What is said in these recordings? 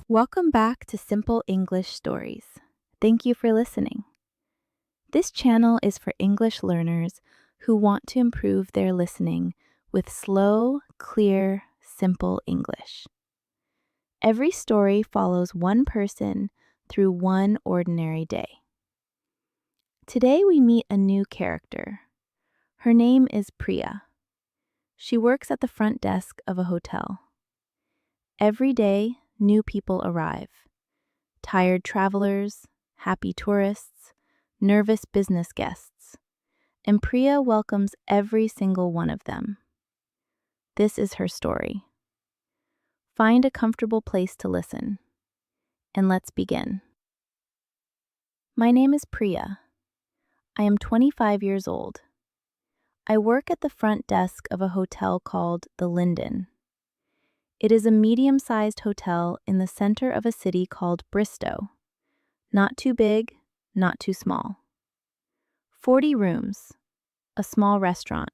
Welcome back to Simple English Stories. Thank you for listening. This channel is for English learners who want to improve their listening with slow, clear, simple English. Every story follows one person through one ordinary day. Today we meet a new character. Her name is Priya. She works at the front desk of a hotel. Every day, new people arrive. Tired travelers, happy tourists, nervous business guests, and Priya welcomes every single one of them. This is her story. Find a comfortable place to listen, and let's begin. My name is Priya. I am 25 years old. I work at the front desk of a hotel called the Linden. It is a medium-sized hotel in the center of a city called Bristow. Not too big, not too small. 40 rooms, a small restaurant,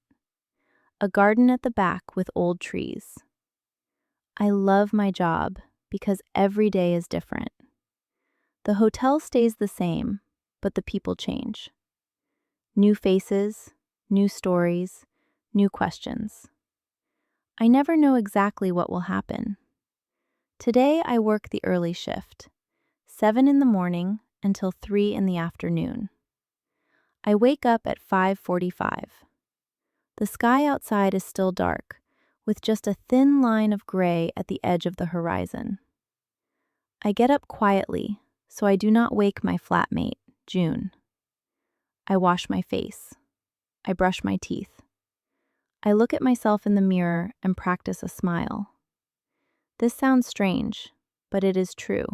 a garden at the back with old trees. I love my job because every day is different. The hotel stays the same, but the people change. New faces, new stories, new questions. I never know exactly what will happen. Today I work the early shift, 7 in the morning until 3 in the afternoon. I wake up at 5:45. The sky outside is still dark, with just a thin line of gray at the edge of the horizon. I get up quietly, so I do not wake my flatmate, June. I wash my face. I brush my teeth. I look at myself in the mirror and practice a smile. This sounds strange, but it is true.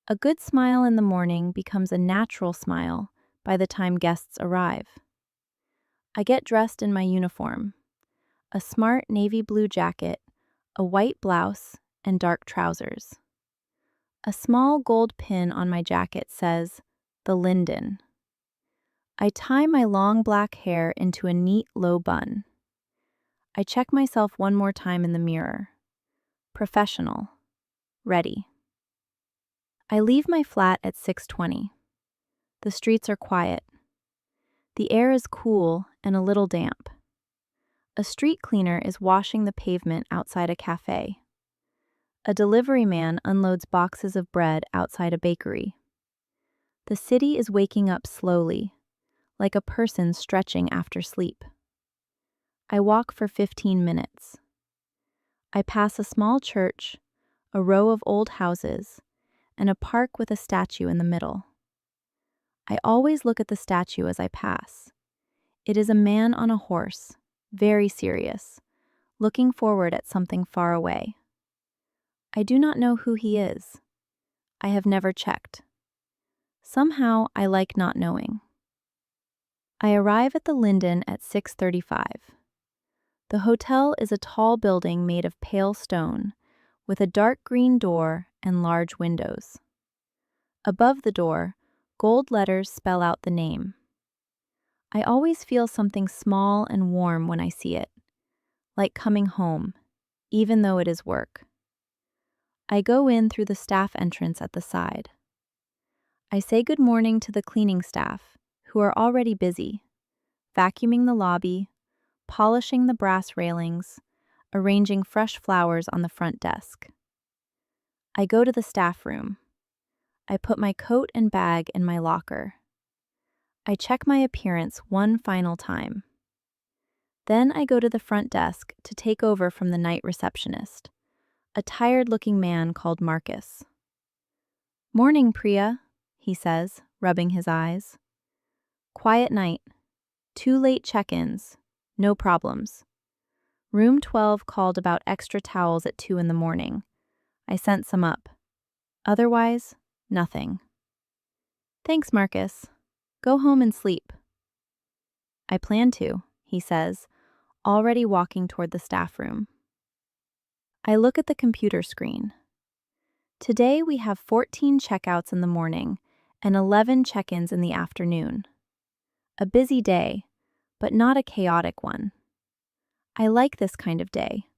A good smile in the morning becomes a natural smile by the time guests arrive. I get dressed in my uniform, a smart navy blue jacket, a white blouse, and dark trousers. A small gold pin on my jacket says, "The Linden." I tie my long black hair into a neat low bun. I check myself one more time in the mirror. Professional. Ready. I leave my flat at 6:20. The streets are quiet. The air is cool and a little damp. A street cleaner is washing the pavement outside a cafe. A delivery man unloads boxes of bread outside a bakery. The city is waking up slowly, like a person stretching after sleep. I walk for 15 minutes. I pass a small church, a row of old houses, and a park with a statue in the middle. I always look at the statue as I pass. It is a man on a horse, very serious, looking forward at something far away. I do not know who he is. I have never checked. Somehow, I like not knowing. I arrive at the Linden at 6:35. The hotel is a tall building made of pale stone, with a dark green door and large windows. Above the door, gold letters spell out the name. I always feel something small and warm when I see it, like coming home, even though it is work. I go in through the staff entrance at the side. I say good morning to the cleaning staff, who are already busy, vacuuming the lobby, polishing the brass railings, arranging fresh flowers on the front desk. I go to the staff room. I put my coat and bag in my locker. I check my appearance one final time. Then I go to the front desk to take over from the night receptionist, a tired-looking man called Marcus. "Morning, Priya," he says, rubbing his eyes. "Quiet night. 2 late check-ins. No problems. Room 12 called about extra towels at 2 in the morning. I sent some up. Otherwise, nothing." "Thanks, Marcus. Go home and sleep." "I plan to," he says, already walking toward the staff room. I look at the computer screen. Today we have 14 checkouts in the morning and 11 check-ins in the afternoon. A busy day, but not a chaotic one. I like this kind of day,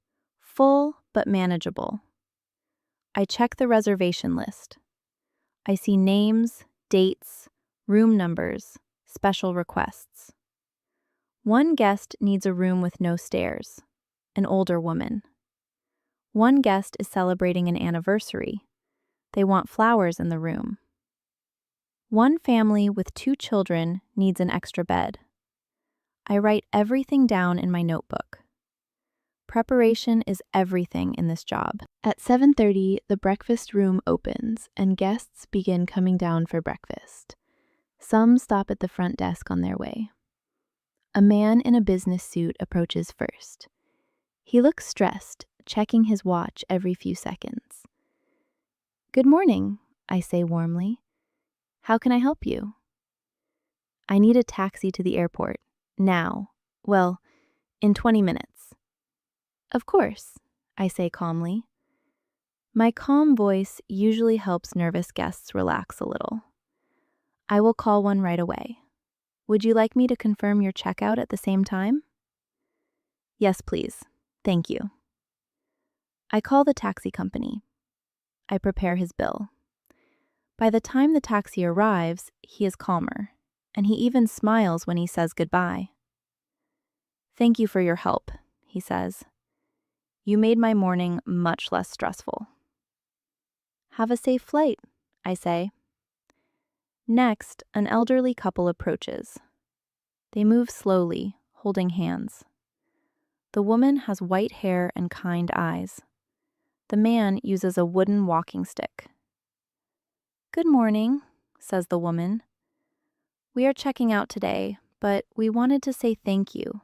full but manageable. I check the reservation list. I see names, dates, room numbers, special requests. One guest needs a room with no stairs, an older woman. One guest is celebrating an anniversary. They want flowers in the room. One family with 2 children needs an extra bed. I write everything down in my notebook. Preparation is everything in this job. At 7:30, the breakfast room opens and guests begin coming down for breakfast. Some stop at the front desk on their way. A man in a business suit approaches first. He looks stressed, checking his watch every few seconds. "Good morning," I say warmly. "How can I help you?" "I need a taxi to the airport. Now. Well, in 20 minutes. "Of course," I say calmly. My calm voice usually helps nervous guests relax a little. "I will call one right away. Would you like me to confirm your checkout at the same time?" "Yes, please. Thank you." I call the taxi company. I prepare his bill. By the time the taxi arrives, he is calmer, and he even smiles when he says goodbye. "Thank you for your help," he says. "You made my morning much less stressful." "Have a safe flight," I say. Next, an elderly couple approaches. They move slowly, holding hands. The woman has white hair and kind eyes. The man uses a wooden walking stick. "Good morning," says the woman. "We are checking out today, but we wanted to say thank you.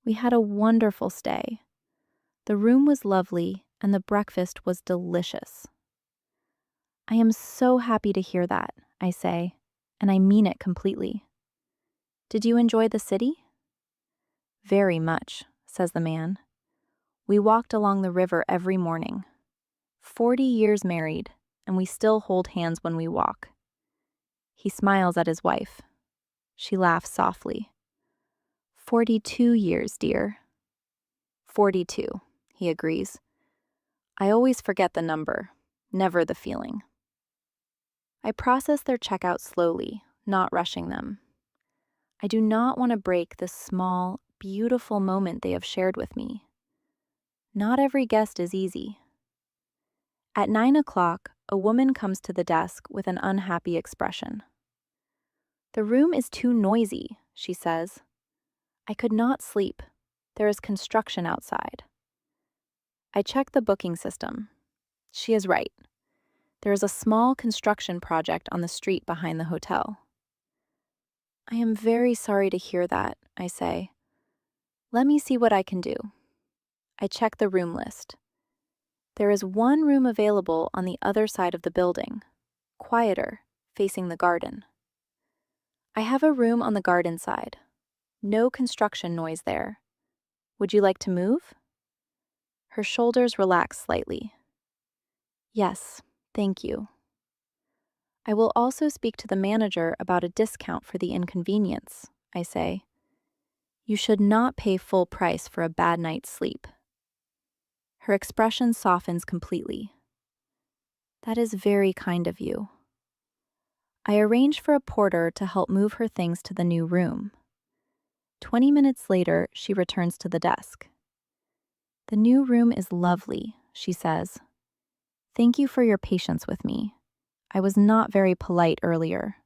We had a wonderful stay. The room was lovely and the breakfast was delicious." "I am so happy to hear that," I say, and I mean it completely. "Did you enjoy the city?" "Very much," says the man. "We walked along the river every morning. 40 years married, and we still hold hands when we walk." He smiles at his wife. She laughs softly. 42 years, dear." 42, he agrees. I always forget the number, never the feeling. I process their checkout slowly, not rushing them. I do not want to break the small, beautiful moment they have shared with me. Not every guest is easy. At 9 o'clock, a woman comes to the desk with an unhappy expression. "The room is too noisy," she says. "I could not sleep. There is construction outside." I check the booking system. She is right. There is a small construction project on the street behind the hotel. "I am very sorry to hear that," I say. "Let me see what I can do." I check the room list. There is one room available on the other side of the building, quieter, facing the garden. I have a room on the garden side. No construction noise there. Would you like to move? Her shoulders relax slightly. "Yes, thank you." "I will also speak to the manager about a discount for the inconvenience," I say. "You should not pay full price for a bad night's sleep." Her expression softens completely. "That is very kind of you." I arrange for a porter to help move her things to the new room. 20 minutes later, she returns to the desk. "The new room is lovely," she says. "Thank you for your patience with me. I was not very polite earlier."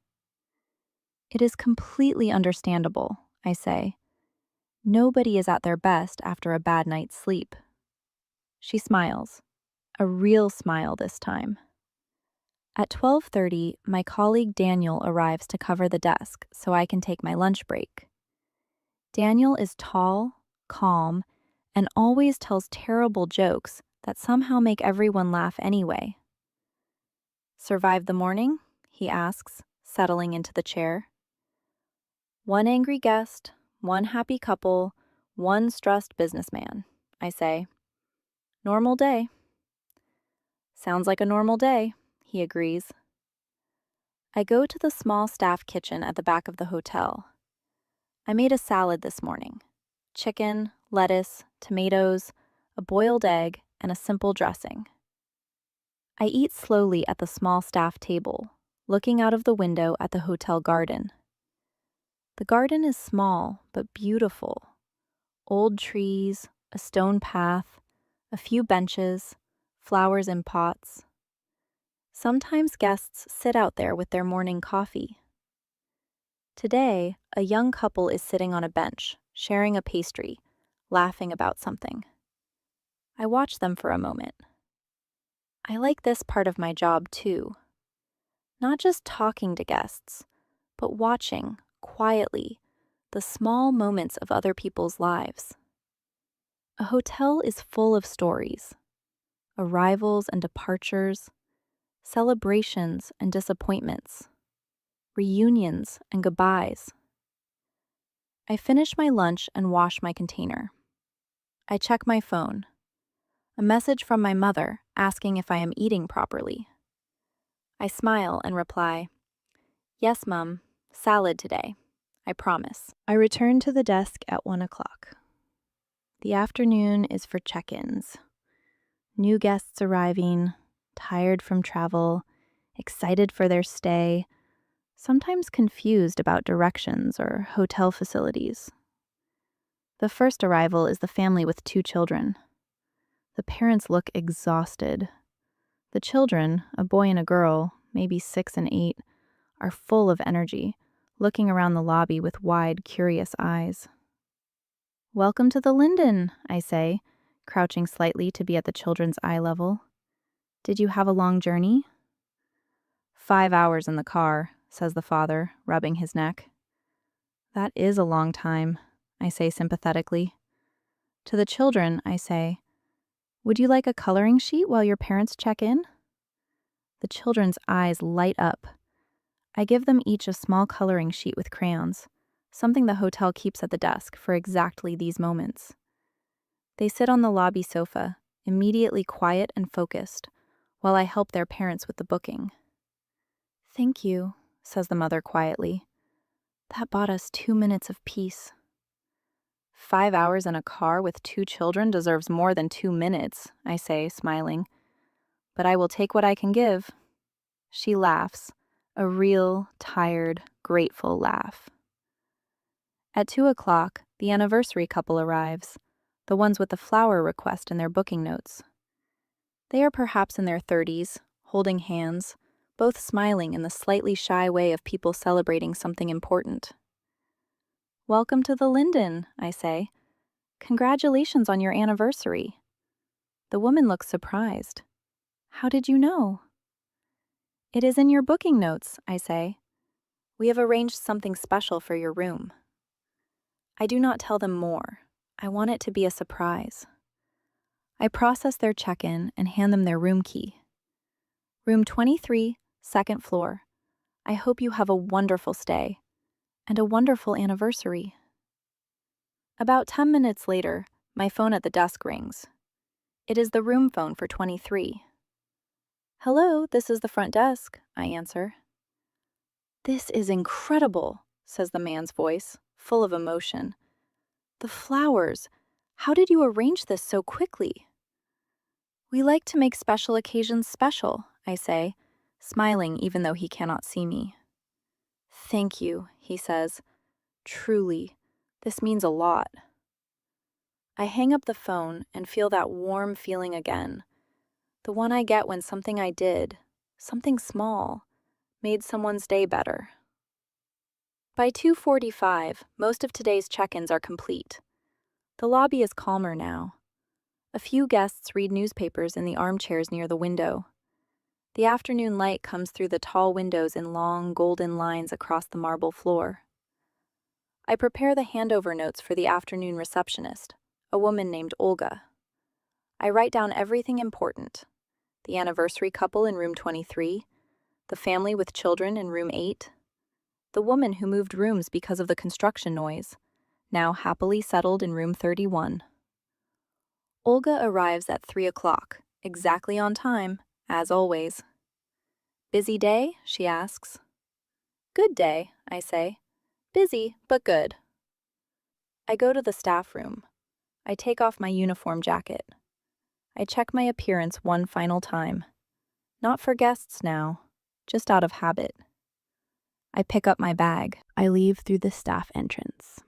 "It is completely understandable," I say. "Nobody is at their best after a bad night's sleep." She smiles, a real smile this time. At 12:30, my colleague Daniel arrives to cover the desk so I can take my lunch break. Daniel is tall, calm, and always tells terrible jokes that somehow make everyone laugh anyway. "Survived the morning?" he asks, settling into the chair. "One angry guest, one happy couple, one stressed businessman," I say. "Normal day." "Sounds like a normal day," he agrees. I go to the small staff kitchen at the back of the hotel. I made a salad this morning. Chicken, lettuce, tomatoes, a boiled egg, and a simple dressing. I eat slowly at the small staff table, looking out of the window at the hotel garden. The garden is small but beautiful. Old trees, a stone path, a few benches, flowers in pots. Sometimes guests sit out there with their morning coffee. Today, a young couple is sitting on a bench, sharing a pastry, laughing about something. I watch them for a moment. I like this part of my job too. Not just talking to guests, but watching, quietly, the small moments of other people's lives. A hotel is full of stories, arrivals and departures, celebrations and disappointments, reunions and goodbyes. I finish my lunch and wash my container. I check my phone. A message from my mother asking if I am eating properly. I smile and reply, "Yes, Mum, salad today. I promise." I return to the desk at 1 o'clock. The afternoon is for check-ins. New guests arriving, tired from travel, excited for their stay, sometimes confused about directions or hotel facilities. The first arrival is the family with 2 children. The parents look exhausted. The children, a boy and a girl, maybe 6 and 8, are full of energy, looking around the lobby with wide, curious eyes. "Welcome to the Linden," I say, crouching slightly to be at the children's eye level. "Did you have a long journey?" "5 hours in the car," says the father, rubbing his neck. "That is a long time," I say sympathetically. To the children, I say, "Would you like a coloring sheet while your parents check in?" The children's eyes light up. I give them each a small coloring sheet with crayons, something the hotel keeps at the desk for exactly these moments. They sit on the lobby sofa, immediately quiet and focused, while I help their parents with the booking. "Thank you," says the mother quietly. "That bought us 2 minutes of peace." 5 hours in a car with 2 children deserves more than 2 minutes, I say, smiling. But I will take what I can give. She laughs, a real, tired, grateful laugh. At 2 o'clock, the anniversary couple arrives, the ones with the flower request in their booking notes. They are perhaps in their 30s, holding hands, both smiling in the slightly shy way of people celebrating something important. "Welcome to the Linden," I say. "Congratulations on your anniversary." The woman looks surprised. "How did you know?" "It is in your booking notes," I say. "We have arranged something special for your room." I do not tell them more. I want it to be a surprise. I process their check-in and hand them their room key. "Room 23, second floor. I hope you have a wonderful stay and a wonderful anniversary." About 10 minutes later, my phone at the desk rings. It is the room phone for 23. "Hello, this is the front desk," I answer. "This is incredible," says the man's voice, full of emotion. "The flowers. How did you arrange this so quickly?" "We like to make special occasions special," I say, smiling even though he cannot see me. "Thank you," he says. "Truly, this means a lot." I hang up the phone and feel that warm feeling again, the one I get when something I did, something small, made someone's day better. By 2:45, most of today's check-ins are complete. The lobby is calmer now. A few guests read newspapers in the armchairs near the window. The afternoon light comes through the tall windows in long, golden lines across the marble floor. I prepare the handover notes for the afternoon receptionist, a woman named Olga. I write down everything important: the anniversary couple in room 23, the family with children in room 8, the woman who moved rooms because of the construction noise, now happily settled in room 31. Olga arrives at 3 o'clock, exactly on time, as always. "Busy day?" she asks. "Good day," I say. "Busy, but good." I go to the staff room. I take off my uniform jacket. I check my appearance one final time. Not for guests now, just out of habit. I pick up my bag. I leave through the staff entrance.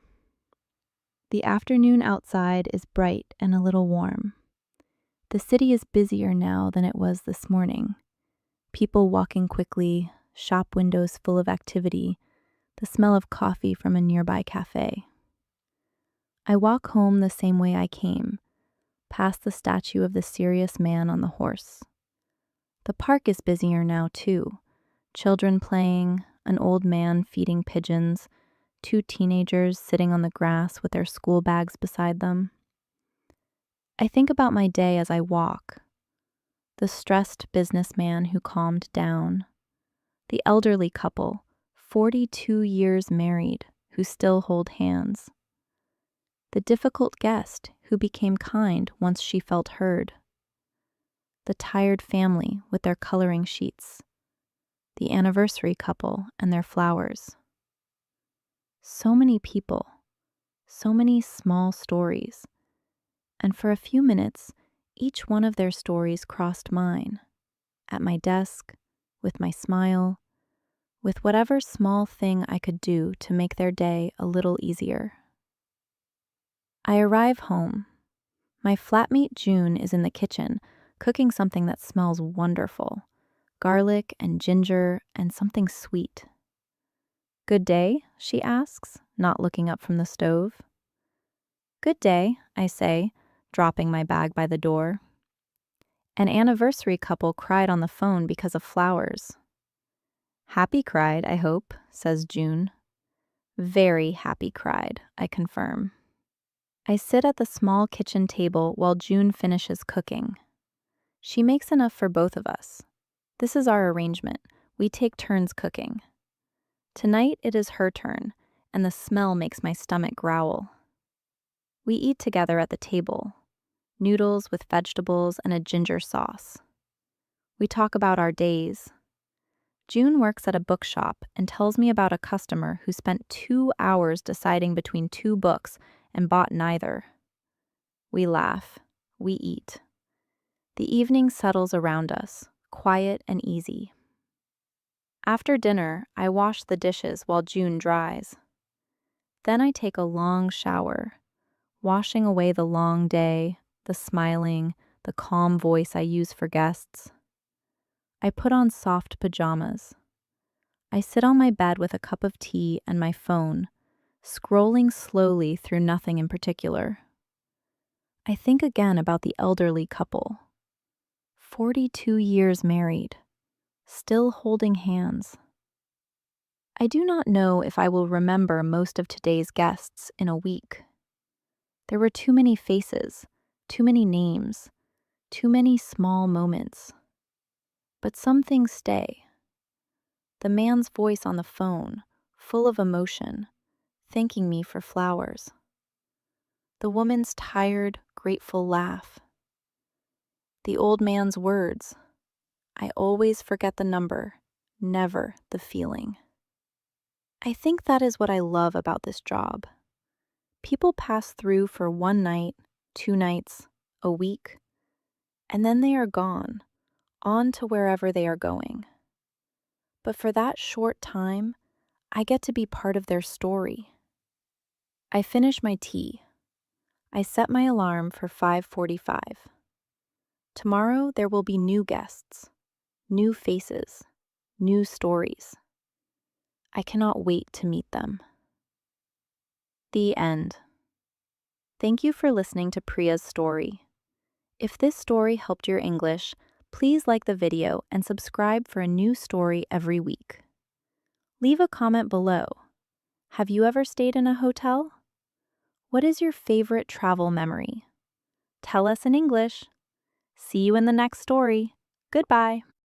The afternoon outside is bright and a little warm. The city is busier now than it was this morning. People walking quickly, shop windows full of activity, the smell of coffee from a nearby cafe. I walk home the same way I came, past the statue of the serious man on the horse. The park is busier now, too. Children playing, an old man feeding pigeons, two teenagers sitting on the grass with their school bags beside them. I think about my day as I walk. The stressed businessman who calmed down. The elderly couple, 42 years married, who still hold hands. The difficult guest who became kind once she felt heard. The tired family with their coloring sheets. The anniversary couple and their flowers. So many people, so many small stories, and for a few minutes, each one of their stories crossed mine, at my desk, with my smile, with whatever small thing I could do to make their day a little easier. I arrive home. My flatmate June is in the kitchen, cooking something that smells wonderful, garlic and ginger and something sweet. "Good day?" she asks, not looking up from the stove. "Good day," I say, dropping my bag by the door. An anniversary couple cried on the phone because of flowers. "Happy cried, I hope," says June. "Very happy cried," I confirm. I sit at the small kitchen table while June finishes cooking. She makes enough for both of us. This is our arrangement. We take turns cooking. Tonight it is her turn, and the smell makes my stomach growl. We eat together at the table, noodles with vegetables and a ginger sauce. We talk about our days. June works at a bookshop and tells me about a customer who spent 2 hours deciding between 2 books and bought neither. We laugh. We eat. The evening settles around us, quiet and easy. After dinner, I wash the dishes while June dries. Then I take a long shower, washing away the long day, the smiling, the calm voice I use for guests. I put on soft pajamas. I sit on my bed with a cup of tea and my phone, scrolling slowly through nothing in particular. I think again about the elderly couple. 42 years married, still holding hands. I do not know if I will remember most of today's guests in a week. There were too many faces, too many names, too many small moments. But some things stay. The man's voice on the phone, full of emotion, thanking me for flowers. The woman's tired, grateful laugh. The old man's words, "I always forget the number, never the feeling." I think that is what I love about this job. People pass through for 1 night, 2 nights, a week, and then they are gone, on to wherever they are going. But for that short time, I get to be part of their story. I finish my tea. I set my alarm for 5:45. Tomorrow there will be new guests, new faces, new stories. I cannot wait to meet them. The end. Thank you for listening to Priya's story. If this story helped your English, please like the video and subscribe for a new story every week. Leave a comment below. Have you ever stayed in a hotel? What is your favorite travel memory? Tell us in English. See you in the next story. Goodbye.